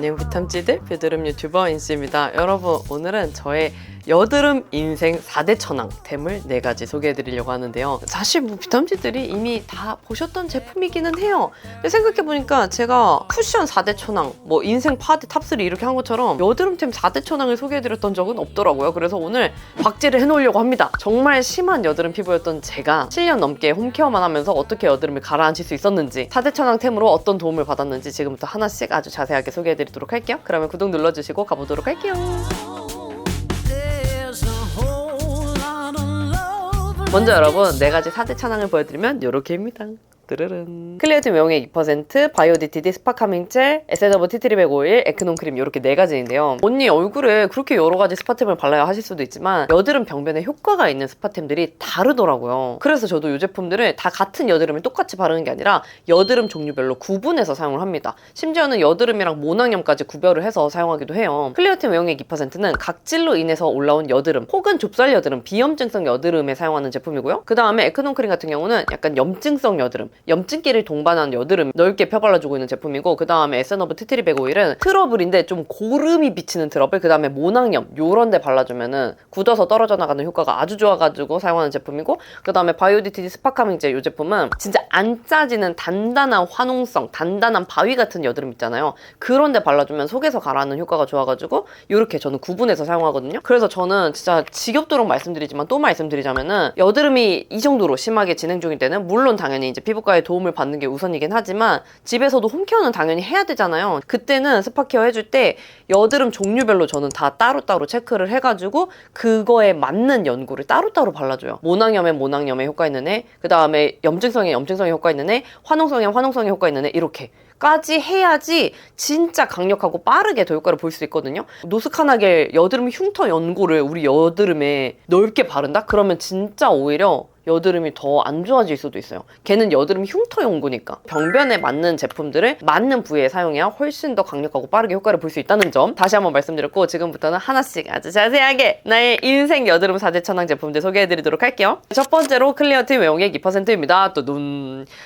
안녕 비탐찌들 비드름 유튜버 인씨입니다. 여러분 오늘은 저의 여드름 인생 4대 천왕템을 4가지 소개해드리려고 하는데요. 사실 뭐 비탐찌들이 이미 다 보셨던 제품이기는 해요. 근데 생각해보니까 제가 쿠션 4대 천왕, 뭐 인생 파데 탑3 이렇게 한 것처럼 여드름템 4대 천왕을 소개해드렸던 적은 없더라고요. 그래서 오늘 박제를 해놓으려고 합니다. 정말 심한 여드름 피부였던 제가 7년 넘게 홈케어만 하면서 어떻게 여드름을 가라앉힐 수 있었는지 4대 천왕템으로 어떤 도움을 받았는지 지금부터 하나씩 아주 자세하게 소개해드리도록 할게요. 그러면 구독 눌러주시고 가보도록 할게요. 먼저 여러분 4가지 4대 천왕을 보여드리면 요렇게입니다. 뚜르른. 클리어틴 외용액 2%, 바이오 DTD 스파 카밍 젤, 에센더블 티트리백 오일, 에크논 크림 이렇게 4가지인데요. 언니 얼굴에 그렇게 여러 가지 스파템을 발라야 하실 수도 있지만 여드름 병변에 효과가 있는 스파템들이 다르더라고요. 그래서 저도 이 제품들을 다 같은 여드름을 똑같이 바르는 게 아니라 여드름 종류별로 구분해서 사용을 합니다. 심지어는 여드름이랑 모낭염까지 구별을 해서 사용하기도 해요. 클리어틴 외용액 2%는 각질로 인해서 올라온 여드름 혹은 좁쌀 여드름, 비염증성 여드름에 사용하는 제품이고요. 그 다음에 에크논 크림 같은 경우는 약간 염증성 여드름, 염증기를 동반한 여드름 넓게 펴발라주고 있는 제품이고, 그 다음에 에센더블 티트리백 오일은 트러블인데 좀 고름이 비치는 트러블, 그 다음에 모낭염 요런 데 발라주면은 굳어서 떨어져 나가는 효과가 아주 좋아가지고 사용하는 제품이고, 그 다음에 바이오 DTD 스파 카밍 젤 이 제품은 진짜 안 짜지는 단단한 화농성, 단단한 바위 같은 여드름 있잖아요. 그런 데 발라주면 속에서 가라앉는 효과가 좋아가지고 이렇게 저는 구분해서 사용하거든요. 그래서 저는 진짜 지겹도록 말씀드리지만 또 말씀드리자면은 여드름이 이 정도로 심하게 진행 중일 때는 물론 당연히 이제 피부과의 도움을 받는 게 우선이긴 하지만 집에서도 홈케어는 당연히 해야 되잖아요. 그때는 스파케어 해줄 때 여드름 종류별로 저는 다 따로따로 체크를 해가지고 그거에 맞는 연고를 따로따로 발라줘요. 모낭염에 모낭염에 효과 있는 애, 그 다음에 염증성에 염증성에 효과 있는 애, 화농성에 화농성에 효과 있는 애, 이렇게 까지 해야지 진짜 강력하고 빠르게 더 효과를 볼 수 있거든요. 노스카나겔 여드름 흉터 연고를 우리 여드름에 넓게 바른다? 그러면 진짜 오히려 여드름이 더 안 좋아질 수도 있어요. 걔는 여드름 흉터 연고니까. 병변에 맞는 제품들을 맞는 부위에 사용해야 훨씬 더 강력하고 빠르게 효과를 볼 수 있다는 점 다시 한번 말씀드렸고, 지금부터는 하나씩 아주 자세하게 나의 인생 여드름 4대 천왕 제품들 소개해드리도록 할게요. 첫 번째로 클리어틴 외용액 2%입니다. 또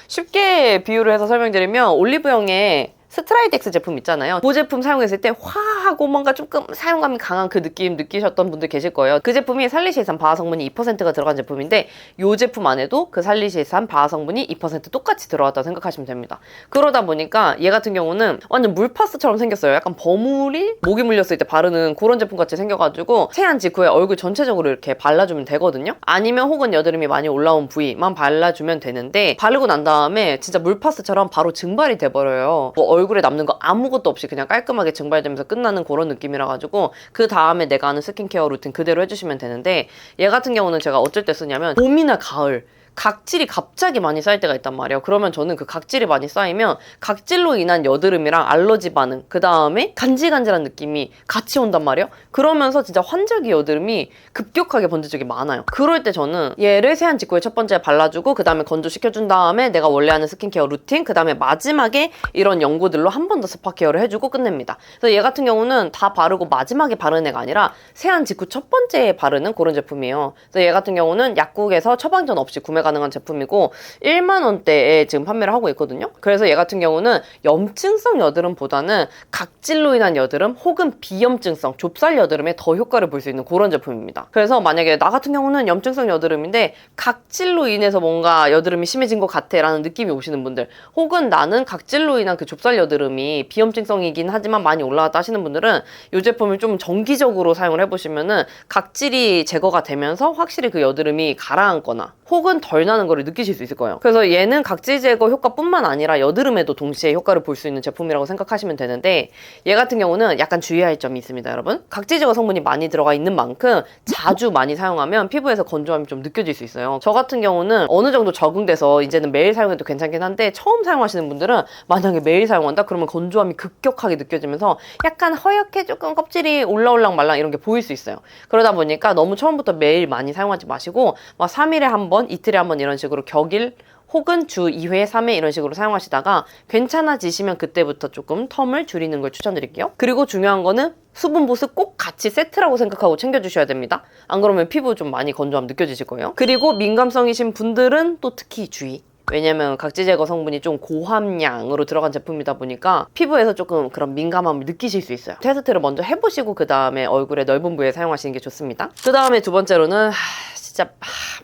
쉽게 비유를 해서 설명드리면 올리브영의 스트라이덱스 제품 있잖아요. 그 제품 사용했을 때 화하고 뭔가 조금 사용감이 강한 그 느낌 느끼셨던 분들 계실 거예요. 그 제품이 살리실산 바하 성분이 2%가 들어간 제품인데 이 제품 안에도 그 살리실산 바하 성분이 2% 똑같이 들어갔다고 생각하시면 됩니다. 그러다 보니까 얘 같은 경우는 완전 물파스처럼 생겼어요. 약간 버무리? 모기 물렸을 때 바르는 그런 제품 같이 생겨가지고 세안 직후에 얼굴 전체적으로 이렇게 발라주면 되거든요. 아니면 혹은 여드름이 많이 올라온 부위만 발라주면 되는데, 바르고 난 다음에 진짜 물파스처럼 바로 증발이 돼버려요. 얼굴에 남는 거 아무것도 없이 그냥 깔끔하게 증발되면서 끝나는 그런 느낌이라 가지고 그 다음에 내가 하는 스킨케어 루틴 그대로 해주시면 되는데, 얘 같은 경우는 제가 어쩔 때 쓰냐면 봄이나 가을 각질이 갑자기 많이 쌓일 때가 있단 말이에요. 그러면 저는 그 각질이 많이 쌓이면 각질로 인한 여드름이랑 알러지 반응, 그 다음에 간질간질한 느낌이 같이 온단 말이에요. 그러면서 진짜 환절기 여드름이 급격하게 번질 적이 많아요. 그럴 때 저는 얘를 세안 직후에 첫 번째 발라주고 그 다음에 건조시켜준 다음에 내가 원래 하는 스킨케어 루틴, 그 다음에 마지막에 이런 연고들로 한 번 더 스파 케어를 해주고 끝냅니다. 그래서 얘 같은 경우는 다 바르고 마지막에 바르는 애가 아니라 세안 직후 첫 번째에 바르는 그런 제품이에요. 그래서 얘 같은 경우는 약국에서 처방전 없이 구매가 가능한 제품이고 1만 원대에 지금 판매를 하고 있거든요. 그래서 얘 같은 경우는 염증성 여드름보다는 각질로 인한 여드름 혹은 비염증성 좁쌀 여드름에 더 효과를 볼 수 있는 그런 제품입니다. 그래서 만약에 나 같은 경우는 염증성 여드름인데 각질로 인해서 뭔가 여드름이 심해진 것 같아 라는 느낌이 오시는 분들, 혹은 나는 각질로 인한 그 좁쌀 여드름이 비염증성이긴 하지만 많이 올라왔다 하시는 분들은 이 제품을 좀 정기적으로 사용을 해보시면은 각질이 제거가 되면서 확실히 그 여드름이 가라앉거나 혹은 덜 나는 거를 느끼실 수 있을 거예요. 그래서 얘는 각질 제거 효과뿐만 아니라 여드름에도 동시에 효과를 볼 수 있는 제품이라고 생각하시면 되는데, 얘 같은 경우는 약간 주의할 점이 있습니다, 여러분. 각질 제거 성분이 많이 들어가 있는 만큼 자주 많이 사용하면 피부에서 건조함이 좀 느껴질 수 있어요. 저 같은 경우는 어느 정도 적응돼서 이제는 매일 사용해도 괜찮긴 한데, 처음 사용하시는 분들은 만약에 매일 사용한다? 그러면 건조함이 급격하게 느껴지면서 약간 허옇게 조금 껍질이 올라올랑 말랑 이런 게 보일 수 있어요. 그러다 보니까 너무 처음부터 매일 많이 사용하지 마시고 막 3일에 한 번, 이틀에 한 번 이런 식으로 격일 혹은 주 2회, 3회 이런 식으로 사용하시다가 괜찮아지시면 그때부터 조금 텀을 줄이는 걸 추천드릴게요. 그리고 중요한 거는 수분 보습 꼭 같이 세트라고 생각하고 챙겨주셔야 됩니다. 안 그러면 피부 좀 많이 건조함 느껴지실 거예요. 그리고 민감성이신 분들은 또 특히 주의. 왜냐면 각질 제거 성분이 좀 고함량으로 들어간 제품이다 보니까 피부에서 조금 그런 민감함을 느끼실 수 있어요. 테스트를 먼저 해보시고 그 다음에 얼굴의 넓은 부위에 사용하시는 게 좋습니다. 그 다음에 두 번째로는 진짜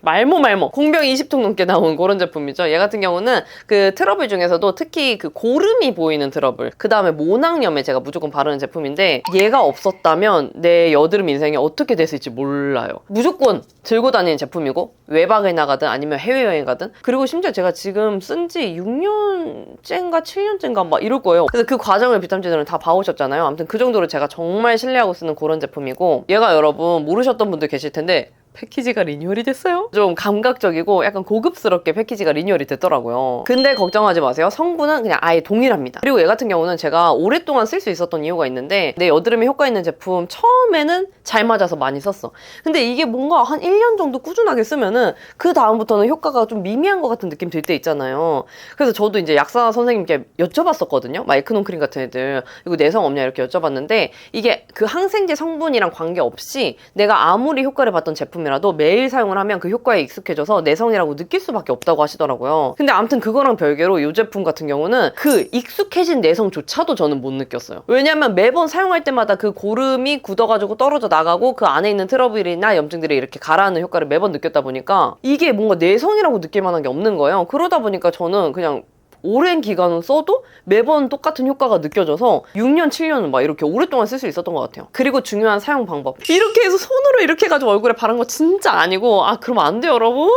말모 공병 20통 넘게 나온 그런 제품이죠. 얘 같은 경우는 그 트러블 중에서도 특히 그 고름이 보이는 트러블, 그 다음에 모낭염에 제가 무조건 바르는 제품인데, 얘가 없었다면 내 여드름 인생이 어떻게 됐을지 몰라요. 무조건 들고 다니는 제품이고, 외박을 나가든 아니면 해외여행 가든, 그리고 심지어 제가 지금 쓴 지 6년째인가 7년째인가 막 이럴 거예요. 그래서 그 과정을 비탐지들은 다 봐오셨잖아요. 아무튼 그 정도로 제가 정말 신뢰하고 쓰는 그런 제품이고, 얘가 여러분 모르셨던 분들 계실 텐데 패키지가 리뉴얼이 됐어요. 좀 감각적이고 약간 고급스럽게 패키지가 리뉴얼이 됐더라고요. 근데 걱정하지 마세요. 성분은 그냥 아예 동일합니다. 그리고 얘 같은 경우는 제가 오랫동안 쓸 수 있었던 이유가 있는데, 내 여드름에 효과 있는 제품 처음에는 잘 맞아서 많이 썼어. 근데 이게 뭔가 한 1년 정도 꾸준하게 쓰면은 그 다음부터는 효과가 좀 미미한 것 같은 느낌 들 때 있잖아요. 그래서 저도 이제 약사 선생님께 여쭤봤었거든요. 막 에크논 크림 같은 애들 이거 내성 없냐 이렇게 여쭤봤는데, 이게 그 항생제 성분이랑 관계없이 내가 아무리 효과를 봤던 제품 라도 매일 사용을 하면 그 효과에 익숙해져서 내성이라고 느낄 수밖에 없다고 하시더라고요. 근데 아무튼 그거랑 별개로 이 제품 같은 경우는 그 익숙해진 내성조차도 저는 못 느꼈어요. 왜냐면 매번 사용할 때마다 그 고름이 굳어가지고 떨어져 나가고 그 안에 있는 트러블이나 염증들이 이렇게 가라앉는 효과를 매번 느꼈다 보니까 이게 뭔가 내성이라고 느낄 만한 게 없는 거예요. 그러다 보니까 저는 그냥 오랜 기간은 써도 매번 똑같은 효과가 느껴져서 6년, 7년은 막 이렇게 오랫동안 쓸 수 있었던 것 같아요. 그리고 중요한 사용 방법. 이렇게 해서 손으로 이렇게 해가지고 얼굴에 바른 거 진짜 아니고, 아 그러면 안 돼요 여러분.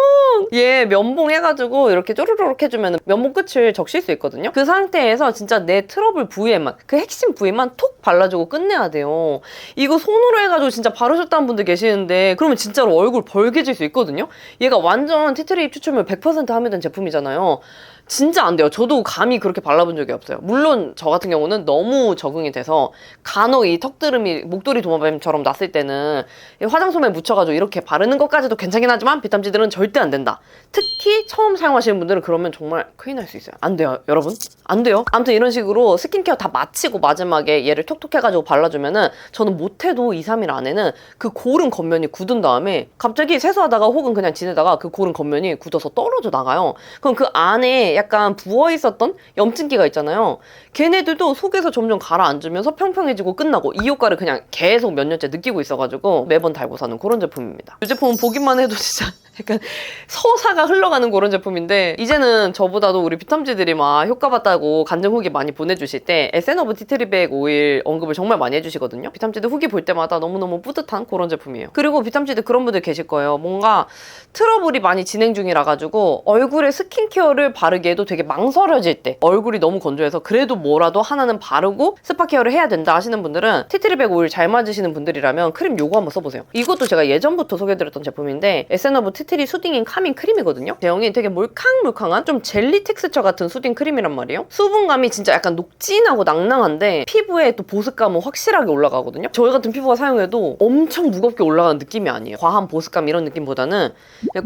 얘 면봉 해가지고 이렇게 쪼르륵 해주면 면봉 끝을 적실 수 있거든요. 그 상태에서 진짜 내 트러블 부위에만, 그 핵심 부위만 톡 발라주고 끝내야 돼요. 이거 손으로 해가지고 진짜 바르셨다는 분들 계시는데 그러면 진짜로 얼굴 벌개질 수 있거든요. 얘가 완전 티트리 추출물 100% 함유된 제품이잖아요. 진짜 안 돼요. 저도 감히 그렇게 발라본 적이 없어요. 물론 저 같은 경우는 너무 적응이 돼서 간혹 이 턱드름이 목도리 도마뱀처럼 났을 때는 화장솜에 묻혀가지고 이렇게 바르는 것까지도 괜찮긴 하지만 비탐지들은 절대 안 된다. 특히 처음 사용하시는 분들은 그러면 정말 큰일 날 수 있어요. 안 돼요 여러분, 안 돼요. 아무튼 이런 식으로 스킨케어 다 마치고 마지막에 얘를 톡톡 해가지고 발라주면은, 저는 못해도 2, 3일 안에는 그 고른 겉면이 굳은 다음에 갑자기 세수하다가 혹은 그냥 지내다가 그 고른 겉면이 굳어서 떨어져 나가요. 그럼 그 안에 약간 부어있었던 염증기가 있잖아요. 걔네들도 속에서 점점 가라앉으면서 평평해지고 끝나고, 이 효과를 그냥 계속 몇 년째 느끼고 있어가지고 매번 달고 사는 그런 제품입니다. 이 제품은 보기만 해도 진짜 약간 서사가 흘러가는 그런 제품인데, 이제는 저보다도 우리 비탐지들이 막 효과 봤다고 간증 후기 많이 보내주실 때 에센 오브 티트리백 오일 언급을 정말 많이 해주시거든요. 비탐지들 후기 볼 때마다 너무너무 뿌듯한 그런 제품이에요. 그리고 비탐지들 그런 분들 계실 거예요. 뭔가 트러블이 많이 진행 중이라 가지고 얼굴에 스킨케어를 바르기에도 되게 망설여질 때, 얼굴이 너무 건조해서 그래도 뭐라도 하나는 바르고 스파 케어를 해야 된다 하시는 분들은, 티트리백 오일 잘 맞으시는 분들이라면 크림 요거 한번 써보세요. 이것도 제가 예전부터 소개해드렸던 제품인데 에센 오브 티트리 수딩인 카밍 크림이거든요. 제형이 되게 몰캉몰캉한 좀 젤리 텍스처 같은 수딩 크림이란 말이에요. 수분감이 진짜 약간 녹진하고 낭낭한데 피부에 또 보습감은 확실하게 올라가거든요. 저희 같은 피부가 사용해도 엄청 무겁게 올라가는 느낌이 아니에요. 과한 보습감 이런 느낌보다는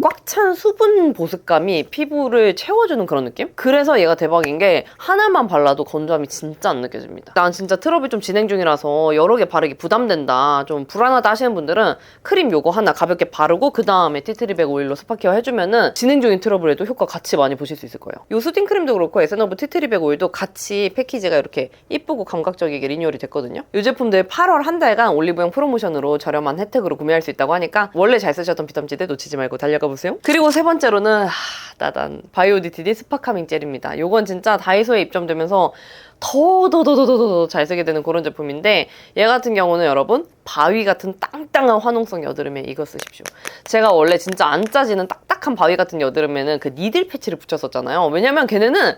꽉 찬 수분 보습감이 피부를 채워주는 그런 느낌? 그래서 얘가 대박인 게 하나만 발라도 건조함이 진짜 안 느껴집니다. 난 진짜 트러블 좀 진행 중이라서 여러 개 바르기 부담된다, 좀 불안하다 하시는 분들은 크림 요거 하나 가볍게 바르고 그 다음에 티트리백 오일로 스파 케어 해주면은 진행 중인 트러블에도 효과 같이 많이 보실 수 있을 거예요. 이 수딩 크림도 그렇고 에센 오브 티트리백 오일도 같이 패키지가 이렇게 이쁘고 감각적이게 리뉴얼이 됐거든요. 이 제품들 8월 한 달간 올리브영 프로모션으로 저렴한 혜택으로 구매할 수 있다고 하니까 원래 잘 쓰셨던 비탐지들 놓치지 말고 달려가 보세요. 그리고 세 번째로는 따단 바이오디티디 스파 카밍 젤입니다. 요건 진짜 다이소에 입점되면서 더 잘 쓰게 되는 그런 제품인데, 얘 같은 경우는 여러분 바위 같은 땅땅한 화농성 여드름에 이거 쓰십시오. 제가 원래 진짜 안 짜지는 딱딱한 바위 같은 여드름에는 그 니들 패치를 붙였었잖아요. 왜냐면 걔네는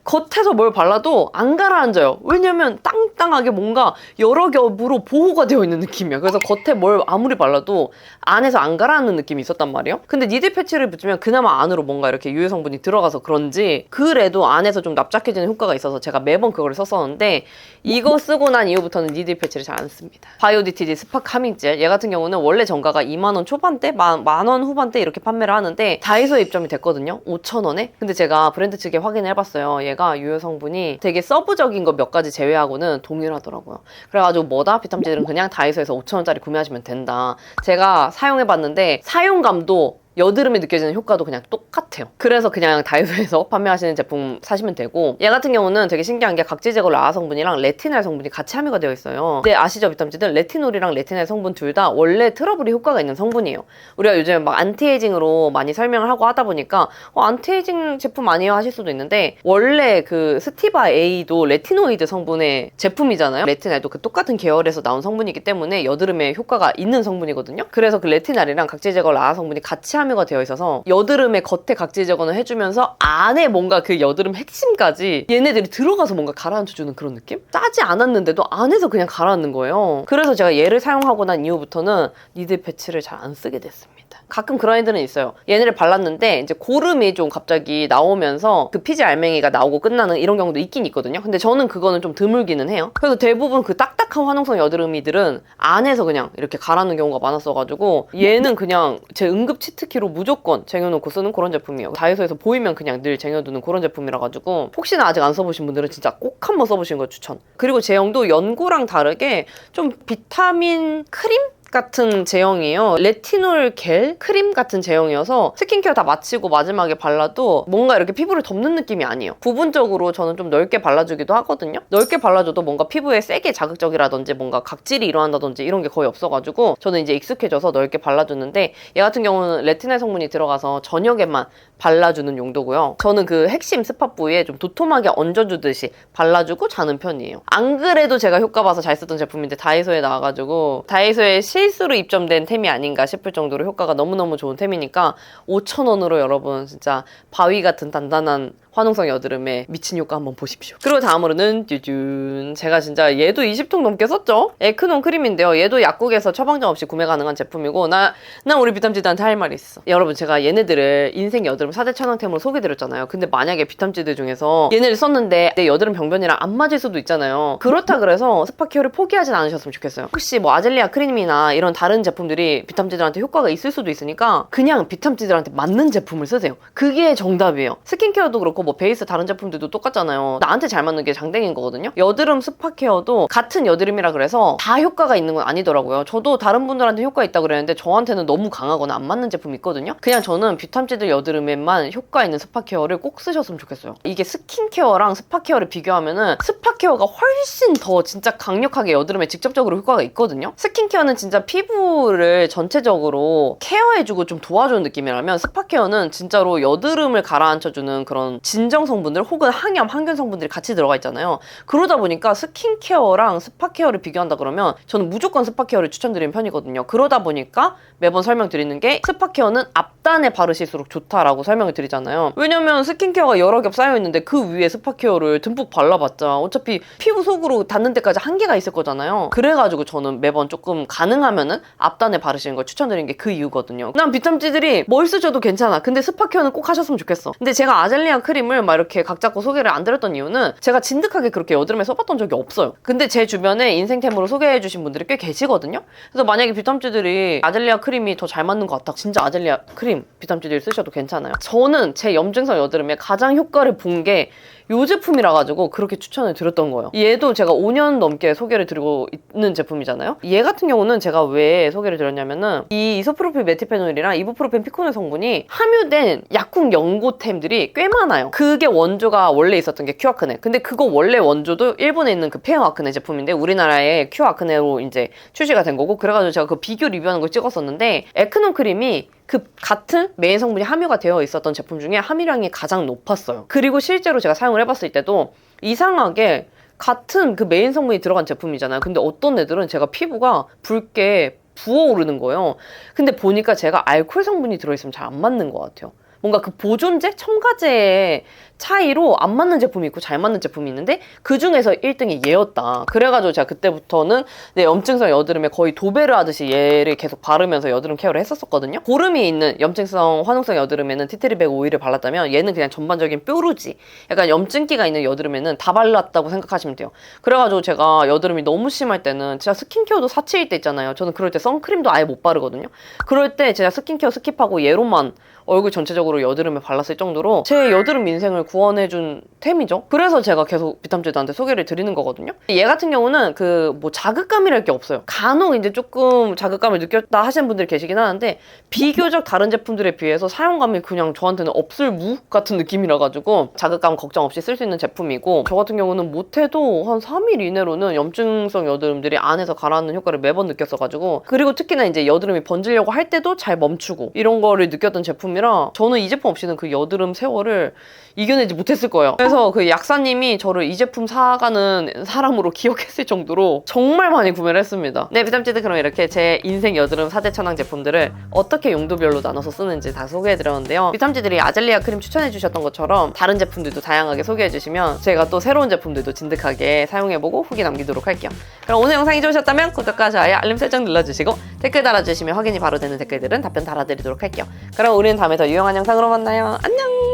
겉에서 뭘 발라도 안 가라앉아요. 왜냐면 땅땅하게 뭔가 여러 겹으로 보호가 되어 있는 느낌이야. 그래서 겉에 뭘 아무리 발라도 안에서 안 가라앉는 느낌이 있었단 말이에요. 근데 니들 패치를 붙이면 그나마 안으로 뭔가 이렇게 유해 성분이 들어가서 그런지 그래도 안에서 좀 납작해지는 효과가 있어서 제가 매번 그걸 썼었는데, 이거 쓰고 난 이후부터는 니들 패치를 잘 안 씁니다. 바이오디티디 스파 카밍 젤, 얘 같은 경우는 원래 정가가 2만원 초반대? 만원 후반대 이렇게 판매를 하는데 다이소에 입점이 됐거든요. 5,000원에. 근데 제가 브랜드 측에 확인을 해봤어요. 얘가 유효 성분이 되게 서브적인 거 몇 가지 제외하고는 동일하더라고요. 그래가지고 뭐다? 비탐지들은 그냥 다이소에서 5,000원짜리 구매하시면 된다. 제가 사용해봤는데 사용감도 여드름에 느껴지는 효과도 그냥 똑같아요. 그래서 그냥 다이소에서 판매하시는 제품 사시면 되고, 얘 같은 경우는 되게 신기한 게 각질 제거 라아 성분이랑 레티놀 성분이 같이 함유가 되어 있어요. 근데 아시죠, 비탐지들? 레티놀이랑 레티놀 성분 둘 다 원래 트러블이 효과가 있는 성분이에요. 우리가 요즘 막 안티에이징으로 많이 설명을 하고 하다 보니까 안티에이징 제품 아니에요 하실 수도 있는데, 원래 그 스티바 A도 레티노이드 성분의 제품이잖아요. 레티날도 그 똑같은 계열에서 나온 성분이기 때문에 여드름에 효과가 있는 성분이거든요. 그래서 그 레티날이랑 각질 제거 라아 성분이 같이 함유가 되어 있어서 여드름의 겉에 각질 제거는 해주면서 안에 뭔가 그 여드름 핵심까지 얘네들이 들어가서 뭔가 가라앉혀주는 그런 느낌? 짜지 않았는데도 안에서 그냥 가라앉는 거예요. 그래서 제가 얘를 사용하고 난 이후부터는 니들 패치를 잘 안 쓰게 됐습니다. 가끔 그런 애들은 있어요. 얘네를 발랐는데 이제 고름이 좀 갑자기 나오면서 그 피지 알맹이가 나오고 끝나는 이런 경우도 있긴 있거든요. 근데 저는 그거는 좀 드물기는 해요. 그래서 대부분 그 딱딱한 화농성 여드름이들은 안에서 그냥 이렇게 가라앉는 경우가 많았어가지고, 얘는 그냥 제 응급 치트키로 무조건 쟁여놓고 쓰는 그런 제품이에요. 다이소에서 보이면 그냥 늘 쟁여두는 그런 제품이라 가지고, 혹시나 아직 안 써보신 분들은 진짜 꼭 한번 써보시는 거 추천. 그리고 제형도 연고랑 다르게 좀 비타민 크림? 같은 제형이에요. 레티놀 겔 크림 같은 제형이어서 스킨케어 다 마치고 마지막에 발라도 뭔가 이렇게 피부를 덮는 느낌이 아니에요. 부분적으로 저는 좀 넓게 발라주기도 하거든요. 넓게 발라줘도 뭔가 피부에 세게 자극적이라든지 뭔가 각질이 일어난다든지 이런 게 거의 없어가지고 저는 이제 익숙해져서 넓게 발라주는데, 얘 같은 경우는 레티놀 성분이 들어가서 저녁에만 발라주는 용도고요. 저는 그 핵심 스팟 부위에 좀 도톰하게 얹어주듯이 발라주고 자는 편이에요. 안 그래도 제가 효과 봐서 잘 쓰던 제품인데 다이소에 나와가지고, 다이소에 실수로 입점된 템이 아닌가 싶을 정도로 효과가 너무너무 좋은 템이니까 5,000원으로 여러분 진짜 바위 같은 단단한 화농성 여드름에 미친 효과 한번 보십시오. 그리고 다음으로는 쭈쭈, 제가 진짜 얘도 20통 넘게 썼죠? 에크논 크림인데요. 얘도 약국에서 처방전 없이 구매 가능한 제품이고, 난 우리 비탐지들한테 할 말이 있어. 여러분, 제가 얘네들을 인생 여드름 4대 천왕템으로 소개드렸잖아요. 근데 만약에 비탐지들 중에서 얘네를 썼는데 내 여드름 병변이랑 안 맞을 수도 있잖아요. 그렇다 그래서 스파케어를 포기하진 않으셨으면 좋겠어요. 혹시 뭐 아젤리아 크림이나 이런 다른 제품들이 비탐지들한테 효과가 있을 수도 있으니까 그냥 비탐지들한테 맞는 제품을 쓰세요. 그게 정답이에요. 스킨케어도 그렇고 뭐 베이스 다른 제품들도 똑같잖아요. 나한테 잘 맞는 게 장땡인 거거든요. 여드름 스파 케어도 같은 여드름이라 그래서 다 효과가 있는 건 아니더라고요. 저도 다른 분들한테 효과 있다고 그랬는데 저한테는 너무 강하거나 안 맞는 제품이 있거든요. 그냥 저는 비탐지들 여드름에만 효과 있는 스파 케어를 꼭 쓰셨으면 좋겠어요. 이게 스킨케어랑 스파 케어를 비교하면은 스파 케어가 훨씬 더 진짜 강력하게 여드름에 직접적으로 효과가 있거든요. 스킨케어는 진짜 피부를 전체적으로 케어해주고 좀 도와주는 느낌이라면, 스파 케어는 진짜로 여드름을 가라앉혀주는 그런 진정 성분들 혹은 항염, 항균 성분들이 같이 들어가 있잖아요. 그러다 보니까 스킨케어랑 스파케어를 비교한다 그러면 저는 무조건 스파케어를 추천드리는 편이거든요. 그러다 보니까 매번 설명드리는 게, 스파케어는 앞단에 바르실수록 좋다라고 설명을 드리잖아요. 왜냐면 스킨케어가 여러 겹 쌓여있는데 그 위에 스파케어를 듬뿍 발라봤자 어차피 피부 속으로 닿는 데까지 한계가 있을 거잖아요. 그래가지고 저는 매번 조금 가능하면은 앞단에 바르시는 걸 추천드리는 게 그 이유거든요. 난 비탐지들이 뭘 쓰셔도 괜찮아. 근데 스파케어는 꼭 하셨으면 좋겠어. 근데 제가 아젤리아 크림을 막 이렇게 각 잡고 소개를 안 드렸던 이유는 제가 진득하게 그렇게 여드름에 써봤던 적이 없어요. 근데 제 주변에 인생템으로 소개해주신 분들이 꽤 계시거든요. 그래서 만약에 비탐지들이 아젤리아 크림이 더 잘 맞는 것 같다, 진짜 아젤리아 크림 비탐지들이 쓰셔도 괜찮아요. 저는 제 염증성 여드름에 가장 효과를 본 게 이 제품이라 가지고 그렇게 추천을 드렸던 거예요. 얘도 제가 5년 넘게 소개를 드리고 있는 제품이잖아요. 얘 같은 경우는 제가 왜 소개를 드렸냐면은 이 이소프로필 메티페놀이랑 이부프로펜 피코놀 성분이 함유된 약국 연고템들이 꽤 많아요. 그게 원조가 원래 있었던 게 큐아크네. 근데 그거 원래 원조도 일본에 있는 그 페어 아크네 제품인데 우리나라에 큐 아크네로 이제 출시가 된 거고, 그래가지고 제가 그 비교 리뷰하는 걸 찍었었는데, 에크논 크림이 그 같은 메인 성분이 함유가 되어 있었던 제품 중에 함유량이 가장 높았어요. 그리고 실제로 제가 사용을 해봤을 때도 이상하게 같은 그 메인 성분이 들어간 제품이잖아요. 근데 어떤 애들은 제가 피부가 붉게 부어오르는 거예요. 근데 보니까 제가 알코올 성분이 들어있으면 잘 안 맞는 것 같아요. 뭔가 그 보존제, 첨가제의 차이로 안 맞는 제품이 있고 잘 맞는 제품이 있는데 그 중에서 1등이 얘였다. 그래가지고 제가 그때부터는 내 염증성 여드름에 거의 도배를 하듯이 얘를 계속 바르면서 여드름 케어를 했었거든요. 고름이 있는 염증성, 화농성 여드름에는 티트리백 오일을 발랐다면 얘는 그냥 전반적인 뾰루지, 약간 염증기가 있는 여드름에는 다 발랐다고 생각하시면 돼요. 그래가지고 제가 여드름이 너무 심할 때는 진짜 스킨케어도 사치일 때 있잖아요. 저는 그럴 때 선크림도 아예 못 바르거든요. 그럴 때 제가 스킨케어 스킵하고 얘로만 얼굴 전체적으로 여드름에 발랐을 정도로 제 여드름 인생을 구원해준 템이죠. 그래서 제가 계속 비탐제드한테 소개를 드리는 거거든요. 얘 같은 경우는 그 뭐 자극감이랄 게 없어요. 간혹 이제 조금 자극감을 느꼈다 하시는 분들이 계시긴 하는데 비교적 다른 제품들에 비해서 사용감이 그냥 저한테는 없을 무 같은 느낌이라 가지고 자극감 걱정 없이 쓸 수 있는 제품이고, 저 같은 경우는 못해도 한 3일 이내로는 염증성 여드름들이 안에서 가라앉는 효과를 매번 느꼈어가지고, 그리고 특히나 이제 여드름이 번지려고 할 때도 잘 멈추고 이런 거를 느꼈던 제품이라 저는 이 제품 없이는 그 여드름 세월을 이겨내지 못했을 거예요. 그래서 그 약사님이 저를 이 제품 사가는 사람으로 기억했을 정도로 정말 많이 구매를 했습니다. 네, 비탐제드 그럼 이렇게 제 인생 여드름 사대천왕 제품들을 어떻게 용도별로 나눠서 쓰는지 다 소개해드렸는데요. 비탐제들이 아젤리아 크림 추천해주셨던 것처럼 다른 제품들도 다양하게 소개해주시면 제가 또 새로운 제품들도 진득하게 사용해보고 후기 남기도록 할게요. 그럼 오늘 영상이 좋으셨다면 구독과 좋아요, 알림 설정 눌러주시고 댓글 달아주시면 확인이 바로 되는 댓글들은 답변 달아드리도록 할게요. 그럼 우리는 다음에 더 유용한 영상으로 만나요. 안녕!